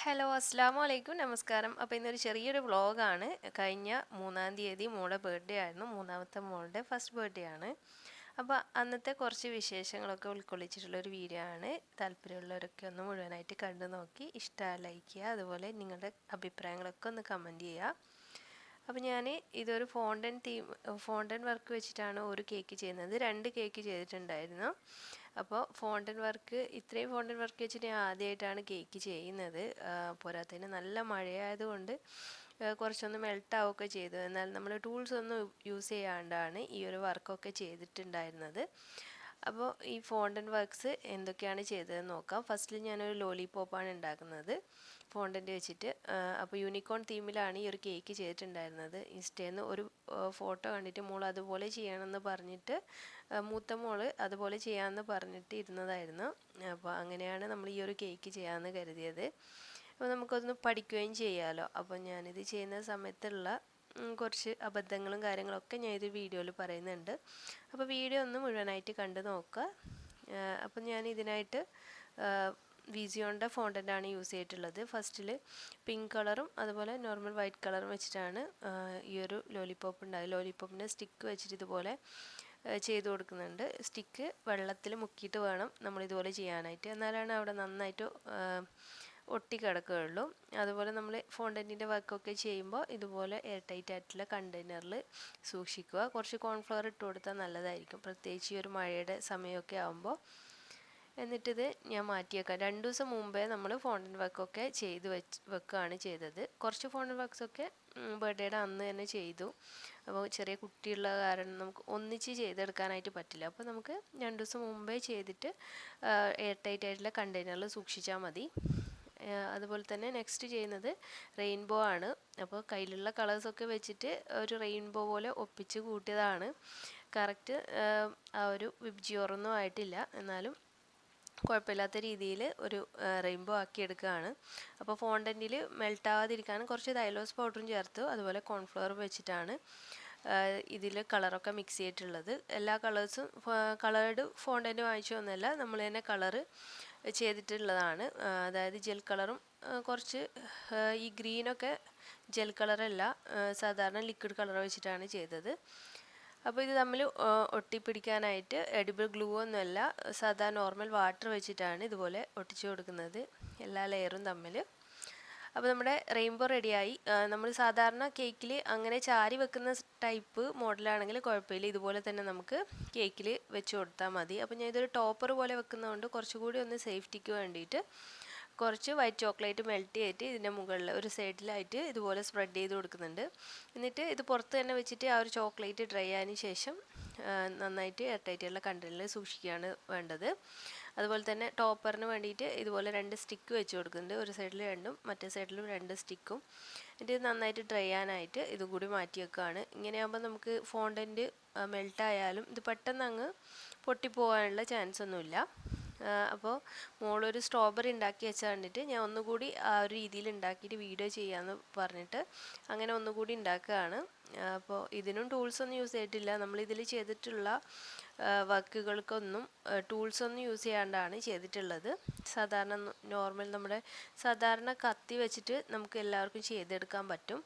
Hello അസ്സാമു അലൈക്കും നമസ്കാരം. അപ്പോൾ ഇന്നൊരു ചെറിയൊരു വ്ളോഗാണ്. കഴിഞ്ഞ 3-ാം തീയതി മോളുടെ ബർത്ത്ഡേ ആയിരുന്നു. മൂന്നാമത്തെ മോളുടെ ഫസ്റ്റ് ബർത്ത്ഡേ ആണ്. അപ്പോൾ അന്നത്തെ കുറച്ച് വിശേഷങ്ങളൊക്കെ ഉൾക്കൊള്ളിച്ചിട്ടുള്ളൊരു വീഡിയോ ആണ്. താല്പര്യമുള്ളവരൊക്കെ ഒന്ന് മുഴുവനായിട്ട് കണ്ടു നോക്കി ഇഷ്ടമായി ലൈക്ക് ചെയ്യുക. അതുപോലെ നിങ്ങളുടെ അഭിപ്രായങ്ങളൊക്കെ ഒന്ന് കമൻറ്റ് ചെയ്യുക. അപ്പോൾ ഞാൻ ഇതൊരു ഫോണ്ടൻ വർക്ക് വെച്ചിട്ടാണ് ഒരു കേക്ക് ചെയ്യുന്നത്. 2 കേക്ക് ചെയ്തിട്ടുണ്ടായിരുന്നു. അപ്പോൾ ഇത്രയും ഫോണ്ടൻ വർക്ക് വെച്ചിട്ട് ഞാൻ ആദ്യമായിട്ടാണ് കേക്ക് ചെയ്യുന്നത്. പോരാത്തതിന് നല്ല മഴയായതുകൊണ്ട് കുറച്ചൊന്ന് മെൽട്ടാവുകയൊക്കെ ചെയ്തു. എന്നാൽ നമ്മൾ ടൂൾസ് ഒന്നും യൂസ് ചെയ്യാണ്ടാണ് ഈ ഒരു വർക്കൊക്കെ ചെയ്തിട്ടുണ്ടായിരുന്നത്. അപ്പോൾ ഈ ഫോണ്ടൻ വർക്ക്സ് എന്തൊക്കെയാണ് ചെയ്തതെന്ന് നോക്കാം. ഫസ്റ്റിൽ ഞാനൊരു ലോലിപോപ്പാണ് ഉണ്ടാക്കുന്നത് ഫോണ്ടൻ്റ് വെച്ചിട്ട്. അപ്പോൾ യൂണിക്കോൺ തീമിലാണ് ഈ ഒരു കേക്ക് ചെയ്തിട്ടുണ്ടായിരുന്നത്. ഇൻസ്റ്റയിൽ നിന്ന് ഒരു ഫോട്ടോ കണ്ടിട്ട് മോൾ അതുപോലെ ചെയ്യണമെന്ന് പറഞ്ഞിട്ട് മൂത്ത മോള് അതുപോലെ ചെയ്യാമെന്ന് പറഞ്ഞിട്ട് ഇരുന്നതായിരുന്നു. അപ്പോൾ അങ്ങനെയാണ് നമ്മൾ ഈ ഒരു കേക്ക് ചെയ്യാമെന്ന് കരുതിയത്. അപ്പോൾ നമുക്കൊന്ന് പഠിക്കുകയും ചെയ്യാമല്ലോ. അപ്പോൾ ഞാനിത് ചെയ്യുന്ന സമയത്തുള്ള കുറച്ച് അബദ്ധങ്ങളും കാര്യങ്ങളൊക്കെ ഞാൻ ഇത് വീഡിയോയിൽ പറയുന്നുണ്ട്. അപ്പോൾ വീഡിയോ ഒന്ന് മുഴുവനായിട്ട് കണ്ടു നോക്കുക. അപ്പം ഞാൻ ഇതിനായിട്ട് വിസിയോണിൻ്റെ ഫോണ്ടൻ്റാണ് യൂസ് ചെയ്തിട്ടുള്ളത്. ഫസ്റ്റിൽ പിങ്ക് കളറും അതുപോലെ നോർമൽ വൈറ്റ് കളറും വെച്ചിട്ടാണ് ഈ ഒരു ലോലിപോപ്പ് ഉണ്ടായത്. ലോലിപോപ്പിൻ്റെ സ്റ്റിക്ക് വെച്ചിട്ട് ഇതുപോലെ ചെയ്ത് കൊടുക്കുന്നുണ്ട്. സ്റ്റിക്ക് വെള്ളത്തിൽ മുക്കിയിട്ട് വേണം നമ്മളിതുപോലെ ചെയ്യാനായിട്ട്, എന്നാലാണ് അവിടെ നന്നായിട്ട് ഒട്ടിക്കിടക്കുകയുള്ളൂ. അതുപോലെ നമ്മൾ ഫോണ്ടൻറ്റിൻ്റെ വർക്കൊക്കെ ചെയ്യുമ്പോൾ ഇതുപോലെ എയർ ടൈറ്റ് ആയിട്ടുള്ള കണ്ടെയ്നറിൽ സൂക്ഷിക്കുക. കുറച്ച് കോൺഫ്ലവർ ഇട്ട് കൊടുത്താൽ നല്ലതായിരിക്കും, പ്രത്യേകിച്ച് ഈ ഒരു മഴയുടെ സമയമൊക്കെ ആകുമ്പോൾ. എന്നിട്ടിത് ഞാൻ മാറ്റി വെക്കാം. 2 ദിവസം മുമ്പേ നമ്മൾ ഫോണ്ടൻ വർക്കൊക്കെ ചെയ്ത് വെക്കുകയാണ് ചെയ്തത്. കുറച്ച് ഫോണ്ടൻ വർക്ക്സൊക്കെ ബർത്ത്ഡേയുടെ അന്ന് തന്നെ ചെയ്തു. അപ്പോൾ ചെറിയ കുട്ടിയുള്ള കാരണം നമുക്ക് ഒന്നിച്ച് ചെയ്തെടുക്കാനായിട്ട് പറ്റില്ല. അപ്പോൾ നമുക്ക് 2 ദിവസം മുമ്പേ ചെയ്തിട്ട് എയർ ടൈറ്റ് ആയിട്ടുള്ള കണ്ടെയ്നറിൽ സൂക്ഷിച്ചാൽ മതി. അതുപോലെ തന്നെ നെക്സ്റ്റ് ചെയ്യുന്നത് റെയിൻബോ ആണ്. അപ്പോൾ കയ്യിലുള്ള കളേഴ്സൊക്കെ വെച്ചിട്ട് ഒരു റെയിൻബോ പോലെ ഒപ്പിച്ച് കൂട്ടിയതാണ്. കറക്റ്റ് ആ ഒരു വിബ്ജിയോറൊന്നും ആയിട്ടില്ല, എന്നാലും കുഴപ്പമില്ലാത്ത രീതിയിൽ ഒരു റെയിൻബോ ആക്കി എടുക്കുകയാണ്. അപ്പോൾ ഫോണ്ടൻറ്റിൽ മെൽട്ടാവാതിരിക്കാനും കുറച്ച് തൈലോസ് പൗഡറും ചേർത്തു. അതുപോലെ കോൺഫ്ലവർ വെച്ചിട്ടാണ് ഇതിൽ കളറൊക്കെ മിക്സ് ചെയ്തിട്ടുള്ളത്. എല്ലാ കളേഴ്സും കളേർഡ് ഫോണ്ടൻറ്റ് വാങ്ങിച്ചൊന്നുമല്ല, നമ്മൾ തന്നെ കളറ് ചെയ്തിട്ടുള്ളതാണ്. അതായത് ജെൽ കളറും കുറച്ച് ഈ ഗ്രീനൊക്കെ ജെൽ കളറല്ല, സാധാരണ ലിക്വിഡ് കളർ വെച്ചിട്ടാണ് ചെയ്തത്. അപ്പോൾ ഇത് തമ്മിൽ ഒട്ടിപ്പിടിക്കാനായിട്ട് എഡിബിൾ ഗ്ലൂ ഒന്നുമല്ല, സാധാ നോർമൽ വാട്ടർ വെച്ചിട്ടാണ് ഇതുപോലെ ഒട്ടിച്ചു കൊടുക്കുന്നത് എല്ലാ ലെയറും തമ്മിൽ. അപ്പോൾ നമ്മുടെ റെയിൻബോ റെഡിയായി. നമ്മൾ സാധാരണ കേക്കിൽ അങ്ങനെ ചാരി വെക്കുന്ന ടൈപ്പ് മോഡലാണെങ്കിൽ കുഴപ്പമില്ല, ഇതുപോലെ തന്നെ നമുക്ക് കേക്കിൽ വെച്ച് കൊടുത്താൽ മതി. അപ്പോൾ ഞാൻ ഇതൊരു ടോപ്പർ പോലെ വെക്കുന്നതുകൊണ്ട് കുറച്ചുകൂടി ഒന്ന് സേഫ്റ്റിക്ക് വേണ്ടിയിട്ട് കുറച്ച് വൈറ്റ് ചോക്ലേറ്റ് മെൽറ്റ് ചെയ്തിട്ട് ഇതിൻ്റെ മുകളിൽ ഒരു സൈഡിലായിട്ട് ഇതുപോലെ സ്പ്രെഡ് ചെയ്ത് കൊടുക്കുന്നുണ്ട്. എന്നിട്ട് ഇത് പുറത്ത് തന്നെ വെച്ചിട്ട് ആ ഒരു ചോക്ലേറ്റ് ഡ്രൈ ആയതിനു ശേഷം നന്നായിട്ട് എയർ ടൈറ്റുള്ള കണ്ടെയ്നറിൽ സൂക്ഷിക്കുകയാണ് വേണ്ടത്. അതുപോലെ തന്നെ ടോപ്പറിന് വേണ്ടിയിട്ട് ഇതുപോലെ 2 സ്റ്റിക്ക് വെച്ച് കൊടുക്കുന്നുണ്ട്. ഒരു സൈഡിൽ 2ഉം മറ്റേ സൈഡിലും 2 സ്റ്റിക്കും. എന്നിട്ട് ഇത് നന്നായിട്ട് ഡ്രൈ ആകാനായിട്ട് ഇതും കൂടി മാറ്റി വെക്കുകയാണ്. ഇങ്ങനെയാകുമ്പോൾ നമുക്ക് ഫോണ്ടൻറ്റ് മെൽട്ടായാലും ഇത് പെട്ടെന്ന് അങ്ങ് പൊട്ടിപ്പോകാനുള്ള ചാൻസ് ഒന്നുമില്ല. അപ്പോൾ മോളൊരു സ്ട്രോബെറി ഉണ്ടാക്കി വെച്ചാൽ കണ്ടിട്ട് ഞാൻ ഒന്നുകൂടി ആ ഒരു രീതിയിൽ ഉണ്ടാക്കിയിട്ട് വീഡിയോ ചെയ്യാമെന്ന് പറഞ്ഞിട്ട് അങ്ങനെ ഒന്നുകൂടി ഉണ്ടാക്കുകയാണ്. അപ്പോൾ ഇതിനും ടൂൾസൊന്നും യൂസ് ചെയ്തിട്ടില്ല. നമ്മളിതിൽ ചെയ്തിട്ടുള്ള വർക്കുകൾക്കൊന്നും ടൂൾസൊന്നും യൂസ് ചെയ്യാണ്ടാണ് ചെയ്തിട്ടുള്ളത്. സാധാരണ നോർമൽ നമ്മുടെ സാധാരണ കത്തി വെച്ചിട്ട് നമുക്ക് എല്ലാവർക്കും ചെയ്തെടുക്കാൻ പറ്റും.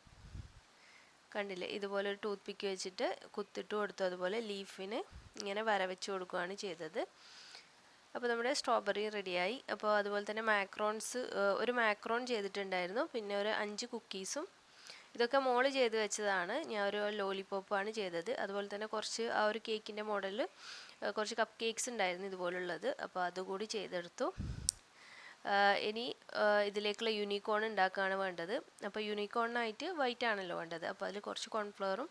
കണ്ടില്ലേ, ഇതുപോലെ ഒരു ടൂത്ത് പിക്ക് വെച്ചിട്ട് കുത്തിട്ട് കൊടുത്തു. അതുപോലെ ലീഫിന് ഇങ്ങനെ വര വെച്ച് കൊടുക്കുകയാണ് ചെയ്തത്. അപ്പോൾ നമ്മുടെ സ്ട്രോബെറി റെഡിയായി. അപ്പോൾ അതുപോലെ തന്നെ ഒരു മാക്രോൺ ചെയ്തിട്ടുണ്ടായിരുന്നു. പിന്നെ ഒരു 5 കുക്കീസും. ഇതൊക്കെ മോള് ചെയ്ത് വെച്ചതാണ്. ഞാൻ ഒരു ലോലിപോപ്പാണ് ചെയ്തത്. അതുപോലെ തന്നെ കുറച്ച് ആ ഒരു കേക്കിൻ്റെ മോഡലിൽ കുറച്ച് കപ്പ് കേക്ക്സ് ഉണ്ടായിരുന്നു ഇതുപോലുള്ളത്. അപ്പോൾ അതുകൂടി ചെയ്തെടുത്തു. ഇനി ഇതിലേക്കുള്ള യൂണിക്കോൺ ഉണ്ടാക്കുകയാണ് വേണ്ടത്. അപ്പോൾ യൂണിക്കോണിനായിട്ട് വൈറ്റ് ആണല്ലോ വേണ്ടത്. അപ്പോൾ അതിൽ കുറച്ച് കോൺഫ്ലവറും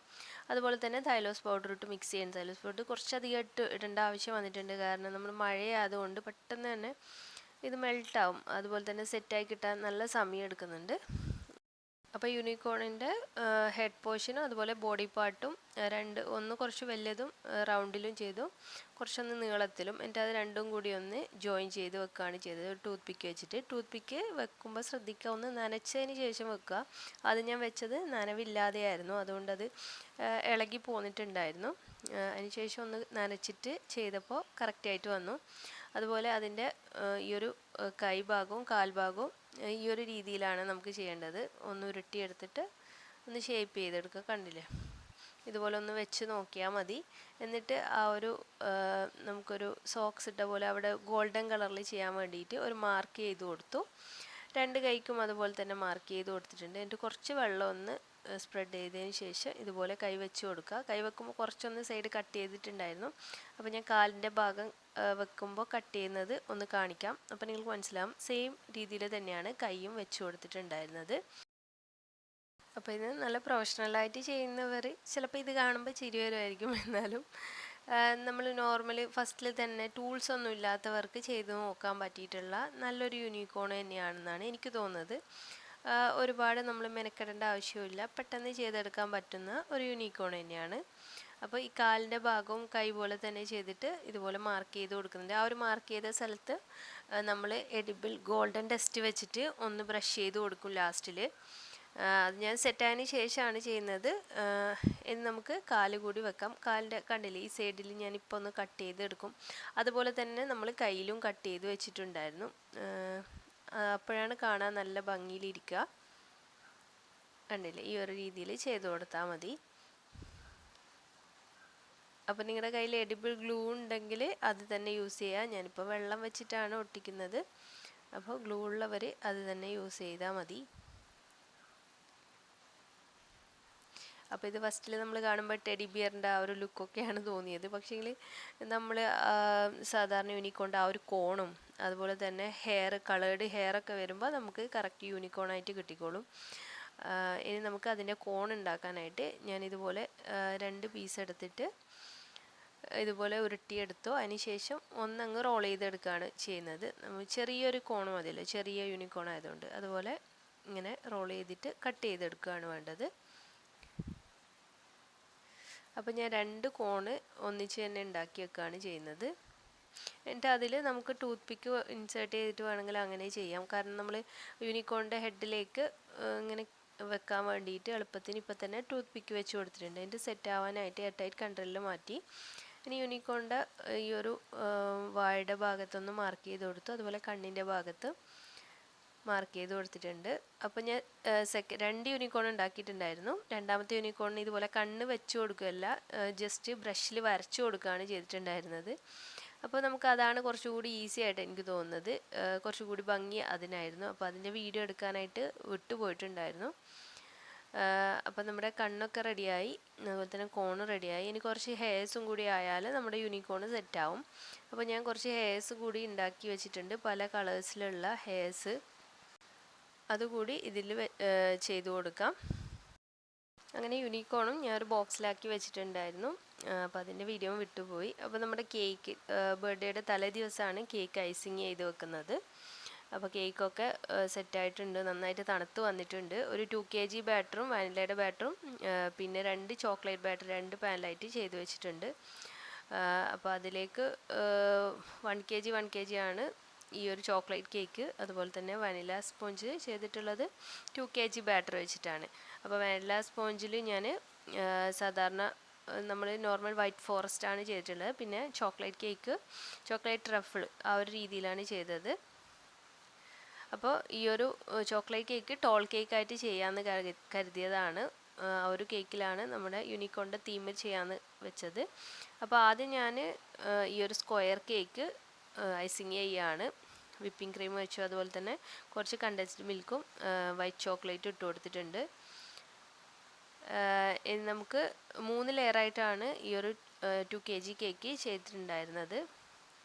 അതുപോലെ തന്നെ തൈലോസ് പൗഡർ ഇട്ട് മിക്സ് ചെയ്യുന്നത്. തൈലോസ് പൗഡർ കുറച്ചധികം ഇടേണ്ട ആവശ്യം വന്നിട്ടുണ്ട്, കാരണം നമ്മൾ മഴയായതുകൊണ്ട് പെട്ടെന്ന് തന്നെ ഇത് മെൽട്ടാവും. അതുപോലെ തന്നെ സെറ്റായി കിട്ടാൻ നല്ല സമയം എടുക്കുന്നുണ്ട്. അപ്പോൾ യൂണിക്കോണിൻ്റെ ഹെഡ് പോർഷനും അതുപോലെ ബോഡി പാർട്ടും ഒന്ന് കുറച്ച് വലിയതും റൗണ്ടിലും ചെയ്തു, കുറച്ചൊന്ന് നീളത്തിലും. എന്നിട്ട് അത് രണ്ടും കൂടി ഒന്ന് ജോയിൻ ചെയ്ത് വെക്കുകയാണ് ചെയ്തത് ഒരു ടൂത്ത് പിക്ക് വെച്ചിട്ട്. ടൂത്ത് പിക്ക് വെക്കുമ്പോൾ ശ്രദ്ധിക്കുക, ഒന്ന് നനച്ചതിന് ശേഷം വെക്കുക. അത് ഞാൻ വെച്ചത് നനവില്ലാതെയായിരുന്നു, അതുകൊണ്ടത് ഇളകി പോന്നിട്ടുണ്ടായിരുന്നു. അതിനുശേഷം ഒന്ന് നനച്ചിട്ട് ചെയ്തപ്പോൾ കറക്റ്റായിട്ട് വന്നു. അതുപോലെ അതിൻ്റെ ഈ ഒരു കൈ ഭാഗവും കാൽഭാഗവും ഈ ഒരു രീതിയിലാണ് നമുക്ക് ചെയ്യേണ്ടത്. ഒന്ന് ഉരുട്ടിയെടുത്തിട്ട് ഒന്ന് ഷേപ്പ് ചെയ്തെടുക്കുക. കണ്ടില്ലേ, ഇതുപോലെ ഒന്ന് വെച്ച് നോക്കിയാൽ മതി. എന്നിട്ട് ആ ഒരു നമുക്കൊരു സോക്സ് ഇട്ട പോലെ അവിടെ ഗോൾഡൻ കളറിൽ ചെയ്യാൻ വേണ്ടിയിട്ട് ഒരു മാർക്ക് ചെയ്ത് കൊടുത്തു. രണ്ട് കൈക്കും അതുപോലെ തന്നെ മാർക്ക് ചെയ്ത് കൊടുത്തിട്ടുണ്ട്. എന്നിട്ട് കുറച്ച് വെള്ളം ഒന്ന് സ്പ്രെഡ് ചെയ്തതിന് ശേഷം ഇതുപോലെ കൈ വെച്ച് കൊടുക്കുക. കൈ വെക്കുമ്പോൾ കുറച്ചൊന്ന് സൈഡ് കട്ട് ചെയ്തിട്ടുണ്ടായിരുന്നു. അപ്പോൾ ഞാൻ കാലിൻ്റെ ഭാഗം വെക്കുമ്പോൾ കട്ട് ചെയ്യുന്നത് ഒന്ന് കാണിക്കാം. അപ്പോൾ നിങ്ങൾക്ക് മനസ്സിലാവും. സെയിം രീതിയിൽ തന്നെയാണ് കൈയും വെച്ച് കൊടുത്തിട്ടുണ്ടായിരുന്നത്. അപ്പോൾ ഇത് നല്ല പ്രൊഫഷണലായിട്ട് ചെയ്യുന്നവർ ചിലപ്പോൾ ഇത് കാണുമ്പോൾ ചിരി വരുമായിരിക്കും. എന്നാലും നമ്മൾ നോർമലി ഫസ്റ്റിൽ തന്നെ ടൂൾസ് ഒന്നും ഇല്ലാത്തവർക്ക് ചെയ്ത് നോക്കാൻ പറ്റിയിട്ടുള്ള നല്ലൊരു യൂണിക്കോൺ തന്നെയാണെന്നാണ് എനിക്ക് തോന്നുന്നത്. ഒരുപാട് നമ്മൾ മെനക്കെടേണ്ട ആവശ്യമില്ല, പെട്ടെന്ന് ചെയ്തെടുക്കാൻ പറ്റുന്ന ഒരു യൂണിക്കോൺ തന്നെയാണ്. അപ്പോൾ ഈ കാലിൻ്റെ ഭാഗവും കൈ പോലെ തന്നെ ചെയ്തിട്ട് ഇതുപോലെ മാർക്ക് ചെയ്ത് കൊടുക്കുന്നുണ്ട്. ആ ഒരു മാർക്ക് ചെയ്ത സ്ഥലത്ത് നമ്മൾ എഡിബിൾ ഗോൾഡൻ ഡസ്റ്റ് വെച്ചിട്ട് ഒന്ന് ബ്രഷ് ചെയ്ത് കൊടുക്കും ലാസ്റ്റിൽ. അത് ഞാൻ സെറ്റായതിന് ശേഷമാണ് ചെയ്യുന്നത്. ഇനി നമുക്ക് കാല് കൂടി വെക്കാം. കാലിൻ്റെ കണ്ടില്ലേ, ഈ സൈഡിൽ ഞാനിപ്പോൾ ഒന്ന് കട്ട് ചെയ്തെടുക്കും. അതുപോലെ തന്നെ നമ്മൾ കയ്യിലും കട്ട് ചെയ്ത് വെച്ചിട്ടുണ്ടായിരുന്നു. അപ്പോഴാണ് കാണാൻ നല്ല ഭംഗിയിലിരിക്കുക. കണ്ടില്ലേ, ഈ ഒരു രീതിയിൽ ചെയ്ത് കൊടുത്താൽ മതി. അപ്പോൾ നിങ്ങളുടെ കയ്യിൽ എഡിബിൾ ഗ്ലൂ ഉണ്ടെങ്കിൽ അത് തന്നെ യൂസ് ചെയ്യുക. ഞാനിപ്പോൾ വെള്ളം വെച്ചിട്ടാണ് ഒട്ടിക്കുന്നത്. അപ്പോൾ ഗ്ലൂ ഉള്ളവർ അത് തന്നെ യൂസ് ചെയ്താൽ മതി. അപ്പോൾ ഇത് ഫസ്റ്റിൽ നമ്മൾ കാണുമ്പോൾ ടെഡി ബിയറിൻ്റെ ആ ഒരു ലുക്കൊക്കെയാണ് തോന്നിയത്. പക്ഷേങ്കിൽ നമ്മൾ സാധാരണ യൂണിക്കോണിൻ്റെ ആ ഒരു കോണും അതുപോലെ തന്നെ കളേർഡ് ഹെയറൊക്കെ വരുമ്പോൾ നമുക്ക് കറക്റ്റ് യൂണിക്കോണായിട്ട് കിട്ടിക്കോളും. ഇനി നമുക്ക് അതിൻ്റെ കോൺ ഉണ്ടാക്കാനായിട്ട് ഞാനിതുപോലെ 2 പീസ് എടുത്തിട്ട് ഇതുപോലെ ഉരുട്ടിയെടുത്തു. അതിന് ശേഷം ഒന്നങ്ങ് റോൾ ചെയ്തെടുക്കുകയാണ് ചെയ്യുന്നത്. ചെറിയൊരു കോൺ മതിയല്ലോ, ചെറിയ യൂണിക്കോൺ ആയതുകൊണ്ട്. അതുപോലെ ഇങ്ങനെ റോൾ ചെയ്തിട്ട് കട്ട് ചെയ്തെടുക്കുകയാണ് വേണ്ടത്. അപ്പോൾ ഞാൻ 2 കോണ് ഒന്നിച്ച് തന്നെ ഉണ്ടാക്കി വെക്കുകയാണ് ചെയ്യുന്നത്. എന്നിട്ട് അതിൽ നമുക്ക് ടൂത്ത് പിക്ക് ഇൻസേർട്ട് ചെയ്തിട്ട് വേണമെങ്കിൽ അങ്ങനെ ചെയ്യാം. കാരണം നമ്മൾ യൂണിക്കോണിൻ്റെ ഹെഡിലേക്ക് ഇങ്ങനെ വെക്കാൻ വേണ്ടിയിട്ട് എളുപ്പത്തിന് ഇപ്പം തന്നെ ടൂത്ത് പിക്ക് വെച്ച് കൊടുത്തിട്ടുണ്ട്. അതിൻ്റെ സെറ്റ് ആവാനായിട്ട് എയർ ടൈറ്റ് കണ്ടെയ്നറിൽ മാറ്റി. ഇനി യൂണിക്കോണിൻ്റെ ഈ ഒരു വായുടെ ഭാഗത്തൊന്ന് മാർക്ക് ചെയ്ത് കൊടുത്തു. അതുപോലെ കണ്ണിൻ്റെ ഭാഗത്ത് മാർക്ക് ചെയ്ത് കൊടുത്തിട്ടുണ്ട്. അപ്പോൾ ഞാൻ 2 യൂണിക്കോൺ ഉണ്ടാക്കിയിട്ടുണ്ടായിരുന്നു. രണ്ടാമത്തെ യൂണിക്കോണിന് ഇതുപോലെ കണ്ണ് വെച്ച് കൊടുക്കുകയല്ല, ജസ്റ്റ് ബ്രഷിൽ വരച്ചു കൊടുക്കുകയാണ് ചെയ്തിട്ടുണ്ടായിരുന്നത്. അപ്പോൾ നമുക്ക് അതാണ് കുറച്ചുകൂടി ഈസി ആയിട്ട് എനിക്ക് തോന്നുന്നത്. കുറച്ചുകൂടി ഭംഗി അതിനായിരുന്നു. അപ്പോൾ അതിൻ്റെ വീഡിയോ എടുക്കാനായിട്ട് വിട്ടുപോയിട്ടുണ്ടായിരുന്നു. അപ്പോൾ നമ്മുടെ കണ്ണൊക്കെ റെഡിയായി, അതുപോലെ തന്നെ കോണ് റെഡിയായി. ഇനി കുറച്ച് ഹെയർസും കൂടി ആയാൽ നമ്മുടെ യൂണിക്കോൺ സെറ്റാവും. അപ്പോൾ ഞാൻ കുറച്ച് ഹെയർസ് കൂടി ഉണ്ടാക്കി വെച്ചിട്ടുണ്ട്, പല കളേഴ്സിലുള്ള ഹെയർസ്. അതുകൂടി ഇതിൽ ചെയ്തു കൊടുക്കാം. അങ്ങനെ യൂണിക്കോണും ഞാൻ ഒരു ബോക്സിലാക്കി വെച്ചിട്ടുണ്ടായിരുന്നു. അപ്പോൾ അതിൻ്റെ വീഡിയോ വിട്ടുപോയി. അപ്പോൾ നമ്മുടെ കേക്ക് ബർത്ത്ഡേയുടെ തലേ ദിവസമാണ് കേക്ക് ഐസിങ് ചെയ്ത് വെക്കുന്നത്. അപ്പോൾ കേക്കൊക്കെ സെറ്റായിട്ടുണ്ട്, നന്നായിട്ട് തണുത്ത് വന്നിട്ടുണ്ട്. ഒരു 2 kg ബാറ്ററും വാനിലയുടെ ബാറ്ററും പിന്നെ 2 ചോക്ലേറ്റ് ബാറ്റർ 2 പാനിലായിട്ട് ചെയ്ത് വെച്ചിട്ടുണ്ട്. അപ്പോൾ അതിലേക്ക് 1 kg ആണ് ഈ ഒരു ചോക്ലേറ്റ് കേക്ക്. അതുപോലെ തന്നെ വനില സ്പോഞ്ച് ചെയ്തിട്ടുള്ളത് 2 kg ബാറ്റർ വെച്ചിട്ടാണ്. അപ്പോൾ വനില സ്പോഞ്ചിൽ ഞാൻ സാധാരണ നമ്മൾ നോർമൽ വൈറ്റ് ഫോറസ്റ്റ് ആണ് ചെയ്തിട്ടുള്ളത്. പിന്നെ ചോക്ലേറ്റ് കേക്ക്, ചോക്ലേറ്റ് ട്രഫിൾ ആ ഒരു രീതിയിലാണ് ചെയ്തത്. അപ്പോൾ ഈ ഒരു ചോക്ലേറ്റ് കേക്ക് ടോൾ കേക്കായിട്ട് ചെയ്യാമെന്ന് കരുതിയതാണ്. ആ ഒരു കേക്കിലാണ് നമ്മുടെ യൂണിക്കോണിൻ്റെ തീം ചെയ്യാമെന്ന് വെച്ചത്. അപ്പോൾ ആദ്യം ഞാൻ ഈ ഒരു സ്ക്വയർ കേക്ക് ഐസിങ് ചെയ്യുകയാണ്. വിപ്പിംഗ് ക്രീം വെച്ചു, അതുപോലെ തന്നെ കുറച്ച് കണ്ടൻസ്ഡ് മിൽക്കും വൈറ്റ് ചോക്ലേറ്റും ഇട്ട് കൊടുത്തിട്ടുണ്ട്. നമുക്ക് 3 ലെയറായിട്ടാണ് ഈ ഒരു 2 kg കേക്ക് ചെയ്തിട്ടുണ്ടായിരുന്നത്.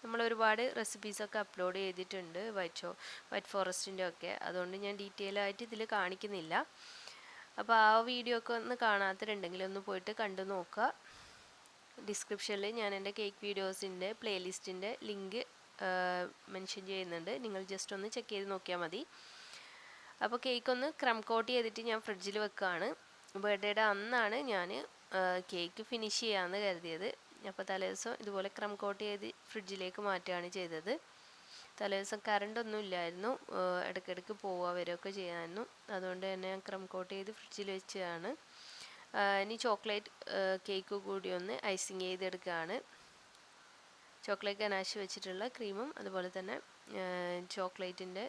നമ്മൾ ഒരുപാട് റെസിപ്പീസൊക്കെ അപ്ലോഡ് ചെയ്തിട്ടുണ്ട് വൈറ്റ് ഫോറസ്റ്റിൻ്റെ ഒക്കെ, അതുകൊണ്ട് ഞാൻ ഡീറ്റെയിൽ ആയിട്ട് ഇതിൽ കാണിക്കുന്നില്ല. അപ്പോൾ ആ വീഡിയോ ഒക്കെ ഒന്ന് കാണാത്തവരുണ്ടെങ്കിൽ ഒന്ന് പോയിട്ട് കണ്ടു നോക്കുക. ഡിസ്ക്രിപ്ഷനിൽ ഞാൻ എൻ്റെ കേക്ക് വീഡിയോസിൻ്റെ പ്ലേലിസ്റ്റിൻ്റെ ലിങ്ക് മെൻഷൻ ചെയ്യുന്നുണ്ട്. നിങ്ങൾ ജസ്റ്റ് ഒന്ന് ചെക്ക് ചെയ്ത് നോക്കിയാൽ മതി. അപ്പോൾ കേക്ക് ഒന്ന് ക്രം കോട്ട് ചെയ്തിട്ട് ഞാൻ ഫ്രിഡ്ജിൽ വെക്കുകയാണ്. ബർത്ത്ഡേയുടെ അന്നാണ് ഞാൻ കേക്ക് ഫിനിഷ് ചെയ്യാമെന്ന് കരുതിയത്. അപ്പോൾ തലേദിവസം ഇതുപോലെ ക്രം കോട്ട് ചെയ്ത് ഫ്രിഡ്ജിലേക്ക് മാറ്റുകയാണ് ചെയ്തത്. തലേദിവസം കറണ്ടൊന്നും ഇല്ലായിരുന്നു, ഇടയ്ക്കിടയ്ക്ക് പോവുക വരികയൊക്കെ ചെയ്യാമായിരുന്നു. അതുകൊണ്ട് തന്നെ ഞാൻ ക്രം കോട്ട് ചെയ്ത് ഫ്രിഡ്ജിൽ വെച്ചതാണ്. ഇനി ചോക്ലേറ്റ് കേക്ക് കൂടി ഒന്ന് ഐസിങ് ചെയ്തെടുക്കുകയാണ്. ചോക്ലേറ്റ് ഗനാഷ് വെച്ചിട്ടുള്ള ക്രീമും അതുപോലെ തന്നെ ചോക്ലേറ്റിൻ്റെ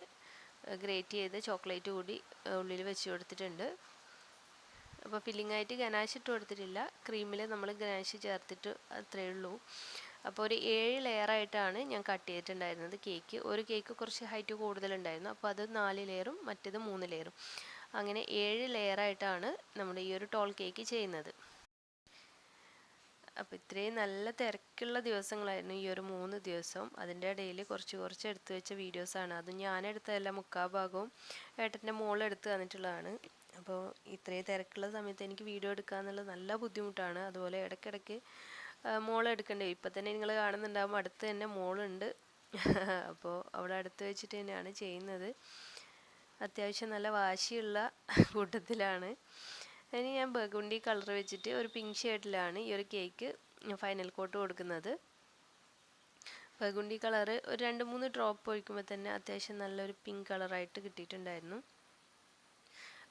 ഗ്രേറ്റ് ചെയ്ത് ചോക്ലേറ്റ് കൂടി ഉള്ളിൽ വെച്ച് കൊടുത്തിട്ടുണ്ട്. അപ്പോൾ ഫില്ലിംഗ് ആയിട്ട് ഗനാഷ് ഇട്ട് കൊടുത്തിട്ടില്ല, ക്രീമിൽ നമ്മൾ ഗനാഷ് ചേർത്തിട്ട് അത്രയേ ഉള്ളൂ. അപ്പോൾ ഒരു 7 ലെയറായിട്ടാണ് ഞാൻ കട്ട് ചെയ്തിട്ടുണ്ടായിരുന്നത് കേക്ക്. ഒരു കേക്ക് കുറച്ച് ഹൈറ്റ് കൂടുതലുണ്ടായിരുന്നു, അപ്പോൾ അത് 4 ലെയറും മറ്റേത് 3 ലെയറും, അങ്ങനെ 7 ലെയറായിട്ടാണ് നമ്മുടെ ഈ ഒരു ടോൾ കേക്ക് ചെയ്യുന്നത്. അപ്പോൾ ഇത്രയും നല്ല തിരക്കുള്ള ദിവസങ്ങളായിരുന്നു ഈ ഒരു 3 ദിവസവും. അതിൻ്റെ ഇടയിൽ കുറച്ച് എടുത്തു വെച്ച വീഡിയോസാണ്. അതും ഞാനെടുത്തതല്ല, മുക്കാൽ ഭാഗവും ഏട്ടൻ്റെ മോൾ എടുത്ത് തന്നിട്ടുള്ളതാണ്. അപ്പോൾ ഇത്രയും തിരക്കുള്ള സമയത്ത് എനിക്ക് വീഡിയോ എടുക്കുക എന്നുള്ളത് നല്ല ബുദ്ധിമുട്ടാണ്. അതുപോലെ ഇടയ്ക്കിടയ്ക്ക് മോൾ എടുക്കേണ്ടി വരും. ഇപ്പം തന്നെ നിങ്ങൾ കാണുന്നുണ്ടാകും, അടുത്ത് തന്നെ മോളുണ്ട്. അപ്പോൾ അവിടെ അടുത്ത് വെച്ചിട്ട് തന്നെയാണ് ചെയ്യുന്നത്. അത്യാവശ്യം നല്ല വാശിയുള്ള കൂട്ടത്തിലാണ്. ഇനി ഞാൻ ബർഗുണ്ടി കളർ വെച്ചിട്ട് ഒരു പിങ്ക് ഷെയ്ഡിലാണ് ഈ ഒരു കേക്ക് ഫൈനൽ കോട്ട് കൊടുക്കുന്നത്. ബർഗുണ്ടി കളറ് ഒരു 2-3 ഡ്രോപ്പ് ഒഴിക്കുമ്പോൾ തന്നെ അത്യാവശ്യം നല്ലൊരു പിങ്ക് കളറായിട്ട് കിട്ടിയിട്ടുണ്ടായിരുന്നു.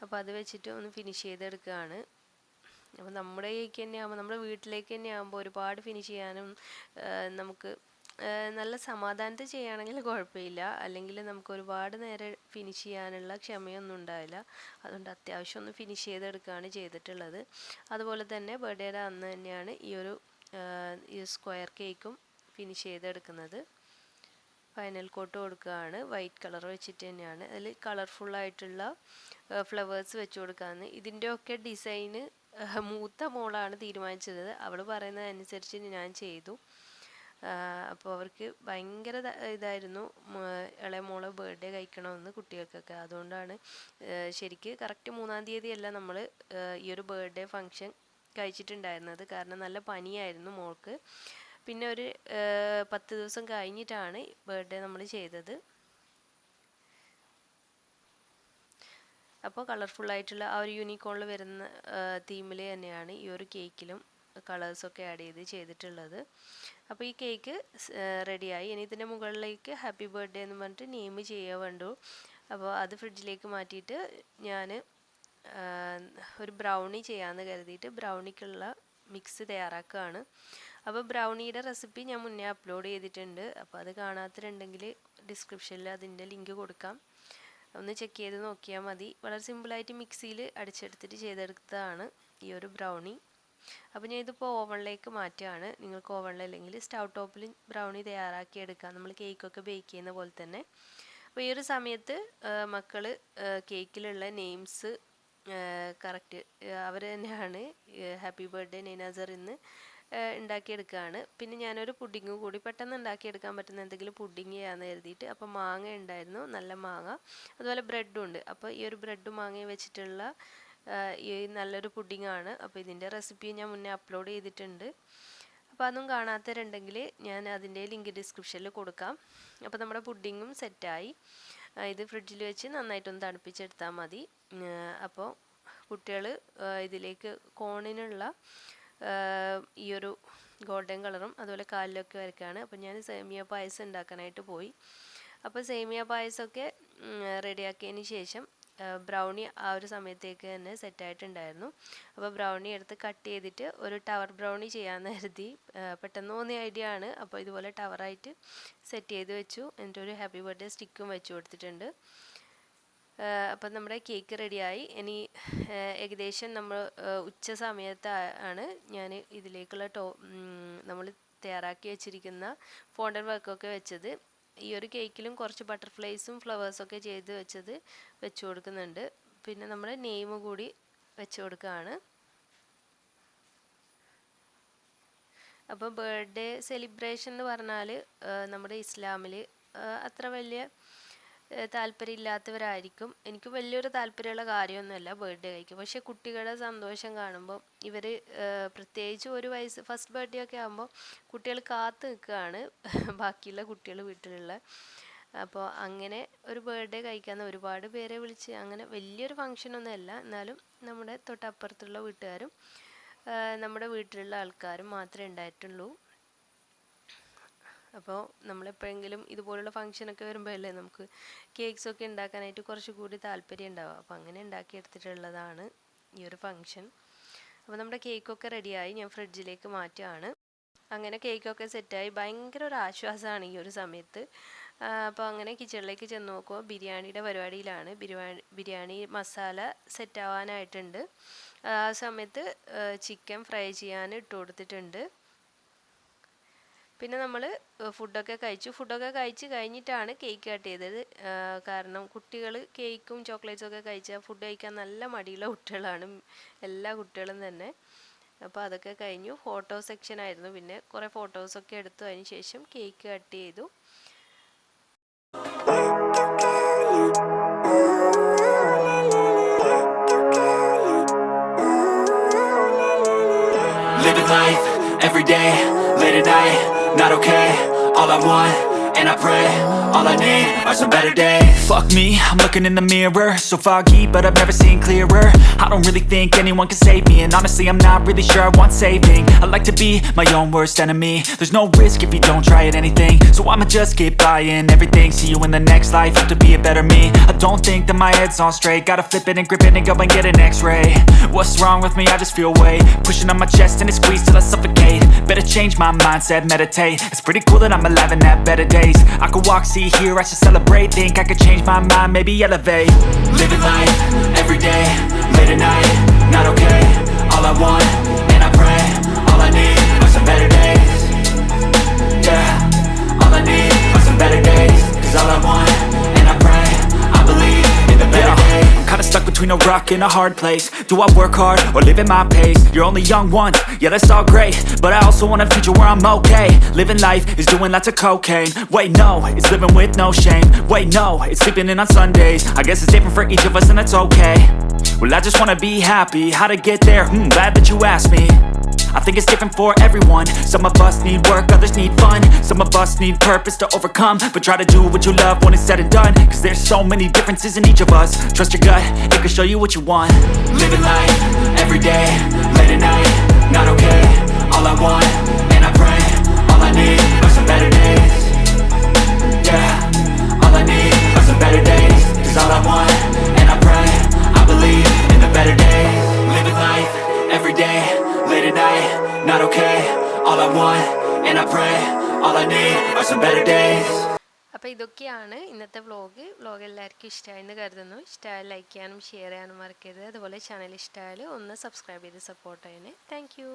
അപ്പോൾ അത് വെച്ചിട്ട് ഒന്ന് ഫിനിഷ് ചെയ്തെടുക്കുകയാണ്. അപ്പോൾ നമ്മുടെ കേക്ക് തന്നെ ആകുമ്പോൾ, നമ്മുടെ വീട്ടിലേക്ക് തന്നെ ആകുമ്പോൾ ഒരുപാട് ഫിനിഷ് ചെയ്യാനും നമുക്ക് നല്ല സമാധാനത്തിൽ ചെയ്യുകയാണെങ്കിൽ കുഴപ്പമില്ല. അല്ലെങ്കിൽ നമുക്ക് ഒരുപാട് നേരം ഫിനിഷ് ചെയ്യാനുള്ള ക്ഷമയൊന്നും ഉണ്ടാവില്ല. അതുകൊണ്ട് അത്യാവശ്യം ഒന്ന് ഫിനിഷ് ചെയ്തെടുക്കുകയാണ് ചെയ്തിട്ടുള്ളത്. അതുപോലെ തന്നെ ബർത്ത്ഡേയുടെ അന്ന് തന്നെയാണ് ഈ സ്ക്വയർ കേക്കും ഫിനിഷ് ചെയ്തെടുക്കുന്നത്. ഫൈനൽ കോട്ട് കൊടുക്കുകയാണ്. വൈറ്റ് കളർ വെച്ചിട്ട് തന്നെയാണ്. അതിൽ കളർഫുള്ളായിട്ടുള്ള ഫ്ലവേഴ്സ് വെച്ച് കൊടുക്കാമെന്ന്. ഇതിൻ്റെയൊക്കെ ഡിസൈന് മൂത്ത മോളാണ് തീരുമാനിച്ചത്. അവൾ പറയുന്നതനുസരിച്ച് ഞാൻ ചെയ്തു. അപ്പോൾ അവർക്ക് ഭയങ്കര ഇതായിരുന്നു ഇളയ മോളെ ബർത്ത്ഡേ കഴിക്കണമെന്ന് കുട്ടികൾക്കൊക്കെ. അതുകൊണ്ടാണ് ശരിക്ക് കറക്റ്റ് 3-ാം തീയതിയല്ല നമ്മൾ ഈ ഒരു ബർത്ത്ഡേ ഫങ്ഷൻ കഴിച്ചിട്ടുണ്ടായിരുന്നത്. കാരണം നല്ല പനിയായിരുന്നു മോൾക്ക്. പിന്നെ ഒരു 10 ദിവസം കഴിഞ്ഞിട്ടാണ് ബർത്ത്ഡേ നമ്മൾ ചെയ്തത്. അപ്പോൾ കളർഫുള്ളായിട്ടുള്ള ആ ഒരു യൂണിക്കോണിൽ വരുന്ന തീമിൽ തന്നെയാണ് ഈ ഒരു കേക്കിലും കളേഴ്സൊക്കെ ആഡ് ചെയ്തിട്ടുള്ളത്. അപ്പോൾ ഈ കേക്ക് റെഡിയായി. ഇനി ഇതിൻ്റെ മുകളിലേക്ക് ഹാപ്പി ബർത്ത്ഡേ എന്ന് പറഞ്ഞിട്ട് നെയിം ചെയ്യുക വേണ്ടു. അപ്പോൾ അത് ഫ്രിഡ്ജിലേക്ക് മാറ്റിയിട്ട് ഞാൻ ഒരു ബ്രൗണി ചെയ്യാമെന്ന് കരുതിയിട്ട് ബ്രൗണിക്കുള്ള മിക്സ് തയ്യാറാക്കുകയാണ്. അപ്പോൾ ബ്രൗണിയുടെ റെസിപ്പി ഞാൻ മുന്നേ അപ്ലോഡ് ചെയ്തിട്ടുണ്ട്. അപ്പോൾ അത് കാണാത്തവരുണ്ടെങ്കിൽ ഡിസ്ക്രിപ്ഷനിൽ അതിൻ്റെ ലിങ്ക് കൊടുക്കാം, ഒന്ന് ചെക്ക് ചെയ്ത് നോക്കിയാൽ മതി. വളരെ സിമ്പിളായിട്ട് മിക്സിയിൽ അടിച്ചെടുത്തിട്ട് ചെയ്തെടുത്തതാണ് ഈ ഒരു ബ്രൗണി. അപ്പോൾ ഞാൻ ഇതിപ്പോൾ ഓവനിലേക്ക് മാറ്റുകയാണ്. നിങ്ങൾക്ക് ഓവനിലല്ലെങ്കിൽ സ്റ്റൗ ടോപ്പിൽ ബ്രൗണി തയ്യാറാക്കി എടുക്കാം, നമ്മൾ കേക്കൊക്കെ ബേക്ക് ചെയ്യുന്ന പോലെ തന്നെ. അപ്പോൾ ഈ ഒരു സമയത്ത് മക്കൾ കേക്കിലുള്ള നെയിംസ് കറക്റ്റ് അവർ തന്നെയാണ് ഹാപ്പി ബർത്ത്ഡേ നൈനാസർ എന്ന് ഉണ്ടാക്കിയെടുക്കുകയാണ്. പിന്നെ ഞാനൊരു പുഡിങ് കൂടി പെട്ടെന്ന് ഉണ്ടാക്കിയെടുക്കാൻ പറ്റുന്ന എന്തെങ്കിലും പുഡിങ് ചെയ്യാമെന്ന് കരുതിയിട്ട്, അപ്പോൾ മാങ്ങ ഉണ്ടായിരുന്നു, നല്ല മാങ്ങ, അതുപോലെ ബ്രെഡും ഉണ്ട്. അപ്പോൾ ഈ ഒരു ബ്രെഡും മാങ്ങയും വെച്ചിട്ടുള്ള ഈ നല്ലൊരു പുഡിങ്ങാണ്. അപ്പോൾ ഇതിൻ്റെ റെസിപ്പി ഞാൻ മുന്നേ അപ്ലോഡ് ചെയ്തിട്ടുണ്ട്. അപ്പോൾ അതൊന്നും കാണാത്തവരുണ്ടെങ്കിൽ ഞാൻ അതിൻ്റെ ലിങ്ക് ഡിസ്ക്രിപ്ഷനിൽ കൊടുക്കാം. അപ്പോൾ നമ്മുടെ പുഡിങ്ങും സെറ്റായി. ഇത് ഫ്രിഡ്ജിൽ വെച്ച് നന്നായിട്ടൊന്ന് തണുപ്പിച്ചെടുത്താൽ മതി. അപ്പോൾ കുട്ടികൾ ഇതിലേക്ക് കോണിനുള്ള ഈ ഒരു ഗോൾഡൻ കളറും അതുപോലെ കാലിലൊക്കെ വരയ്ക്കുകയാണ്. അപ്പോൾ ഞാൻ സേമിയ പായസം ഉണ്ടാക്കാനായിട്ട് പോയി. അപ്പോൾ സേമിയ പായസമൊക്കെ റെഡിയാക്കിയതിന് ശേഷം ബ്രൗണി ആ ഒരു സമയത്തേക്ക് തന്നെ സെറ്റായിട്ടുണ്ടായിരുന്നു. അപ്പോൾ ബ്രൗണി എടുത്ത് കട്ട് ചെയ്തിട്ട് ഒരു ടവർ ബ്രൗണി ചെയ്യാമെന്ന് കരുതി. പെട്ടെന്ന് തോന്നിയ ഐഡിയ ആണ്. അപ്പോൾ ഇതുപോലെ ടവറായിട്ട് സെറ്റ് ചെയ്ത് വെച്ചു. എന്നിട്ട് ഒരു ഹാപ്പി ബർത്ത്ഡേ സ്റ്റിക്കും വെച്ച് കൊടുത്തിട്ടുണ്ട്. അപ്പം നമ്മുടെ കേക്ക് റെഡിയായി. ഇനി ഏകദേശം നമ്മൾ ഉച്ച സമയത്താണ് ഞാൻ ഇതിലേക്കുള്ള നമ്മൾ തയ്യാറാക്കി വെച്ചിരിക്കുന്ന ഫോണ്ടൻ വർക്കൊക്കെ വെച്ചത്. ഈ ഒരു കേക്കിലും കുറച്ച് ബട്ടർഫ്ലൈസും ഫ്ലവേഴ്സൊക്കെ ചെയ്ത് വെച്ച് കൊടുക്കുന്നുണ്ട്. പിന്നെ നമ്മൾ നെയിം കൂടി വെച്ച് കൊടുക്കുകയാണ്. അപ്പോൾ ബർത്ത്ഡേ സെലിബ്രേഷൻ എന്ന് പറഞ്ഞാൽ നമ്മുടെ ഇസ്ലാമിൽ അത്ര വലിയ താല്പര്യമില്ലാത്തവരായിരിക്കും. എനിക്ക് വലിയൊരു താല്പര്യമുള്ള കാര്യമൊന്നുമല്ല ബർത്ത്ഡേ കഴിക്കും. പക്ഷേ കുട്ടികളുടെ സന്തോഷം കാണുമ്പോൾ ഇവർ പ്രത്യേകിച്ച് ഒരു വയസ്സ് ഫസ്റ്റ് ബർത്ത്ഡേ ഒക്കെ ആകുമ്പോൾ കുട്ടികൾ കാത്തു നിൽക്കുകയാണ്, ബാക്കിയുള്ള കുട്ടികൾ വീട്ടിലുള്ള. അപ്പോൾ അങ്ങനെ ഒരു ബർത്ത്ഡേ കഴിക്കാൻ ഒരുപാട് പേരെ വിളിച്ച്, അങ്ങനെ വലിയൊരു ഫങ്ഷനൊന്നും അല്ല, എന്നാലും നമ്മുടെ തൊട്ടപ്പുറത്തുള്ള വീട്ടുകാരും നമ്മുടെ വീട്ടിലുള്ള ആൾക്കാരും മാത്രമേ ഉണ്ടായിട്ടുള്ളൂ. അപ്പോൾ നമ്മളെപ്പോഴെങ്കിലും ഇതുപോലുള്ള ഫങ്ഷനൊക്കെ വരുമ്പോഴല്ലേ നമുക്ക് കേക്ക്സൊക്കെ ഉണ്ടാക്കാനായിട്ട് കുറച്ചുകൂടി താല്പര്യം ഉണ്ടാവുക. അപ്പോൾ അങ്ങനെ ഉണ്ടാക്കിയെടുത്തിട്ടുള്ളതാണ് ഈ ഒരു ഫങ്ഷൻ. അപ്പോൾ നമ്മുടെ കേക്കൊക്കെ റെഡിയായി, ഞാൻ ഫ്രിഡ്ജിലേക്ക് മാറ്റുകയാണ്. അങ്ങനെ കേക്കൊക്കെ സെറ്റായി. ഭയങ്കര ഒരു ആശ്വാസമാണ് ഈ ഒരു സമയത്ത്. അപ്പോൾ അങ്ങനെ കിച്ചണിലേക്ക് ചെന്ന് നോക്കുമ്പോൾ ബിരിയാണിയുടെ പരിപാടിയിലാണ്. ബിരിയാണി മസാല സെറ്റ് ആവാനായിട്ടുണ്ട്. ആ സമയത്ത് ചിക്കൻ ഫ്രൈ ചെയ്യാൻ ഇട്ട് കൊടുത്തിട്ടുണ്ട്. പിന്നെ നമ്മൾ ഫുഡൊക്കെ കഴിച്ച് കഴിഞ്ഞിട്ടാണ് കേക്ക് കട്ട് ചെയ്തത്. കാരണം കുട്ടികൾ കേക്കും ചോക്ലേറ്റ്സും ഒക്കെ കഴിച്ചാൽ ഫുഡ് കഴിക്കാൻ നല്ല മടിയുള്ള കുട്ടികളാണ്, എല്ലാ കുട്ടികളും തന്നെ. അപ്പോൾ അതൊക്കെ കഴിഞ്ഞു. ഫോട്ടോ സെക്ഷൻ ആയിരുന്നു. പിന്നെ കുറേ ഫോട്ടോസൊക്കെ എടുത്തു. അതിന് ശേഷം കേക്ക് കട്ട് ചെയ്തു. Living life, every day, late at night, not okay. All I want, and I pray, all I need are some better days. Fuck me, I'm looking in the mirror, so foggy, but I've never seen clearer. I don't really think anyone can save me, and honestly I'm not really sure I want saving. I like to be my own worst enemy. There's no risk if you don't try at anything, so I'ma just keep buying everything. See you in the next life, have to be a better me. I don't think that my head's on straight, gotta flip it and grip it and go and get an x-ray. What's wrong with me? I just feel weight pushing on my chest and it squeezes till I suffocate. Better change my mindset, meditate. It's pretty cool that I'm alive and have better days. I could walk, see, hear, I should celebrate. Think I could change my mind, maybe elevate. Living life, every day, late at night, not okay. All I want, and I pray, all I need are some better days. Yeah, all I need are some better days. Cause all I want, and I pray, I believe in the better days. I'm kinda stuck between a rock and a hard place. Do I work hard or live at my pace? You're only young once, yeah that's all great, but I also want a future where I'm okay. Living life is doing lots of cocaine. Wait no, it's living with no shame. Wait no, it's sleeping in on Sundays. I guess it's different for each of us and that's okay. Well I just wanna be happy, how to get there? Glad that you asked me. I think it's different for everyone. Some of us need work, others need fun. Some of us need purpose to overcome. But try to do what you love when it's said and done. Cause there's so many differences in each of us. Trust your gut, it can show you what you want. Living life, every day, late at night, not okay. All I want, and I pray, all I need are some better days. Yeah, all I need are some better days. Cause all I want, and I pray, I believe in the better days. Living life, every day, late at night, not okay. All I want, and I pray, all I need are some better days. അപ്പോൾ ഇതൊക്കെയാണ് ഇന്നത്തെ vlog എല്ലാവർക്കും ഇഷ്ടമായെന്ന് കരുതുന്നു. ഇഷ്ടമായ like ചെയ്യാനും share ചെയ്യാനും മറക്കരുത്. അതുപോലെ ചാനൽ ഇഷ്ടമായാൽ ഒന്ന് സബ്സ്ക്രൈബ് ചെയ്ത് സപ്പോർട്ട് ചെയ്യണേ. Thank you.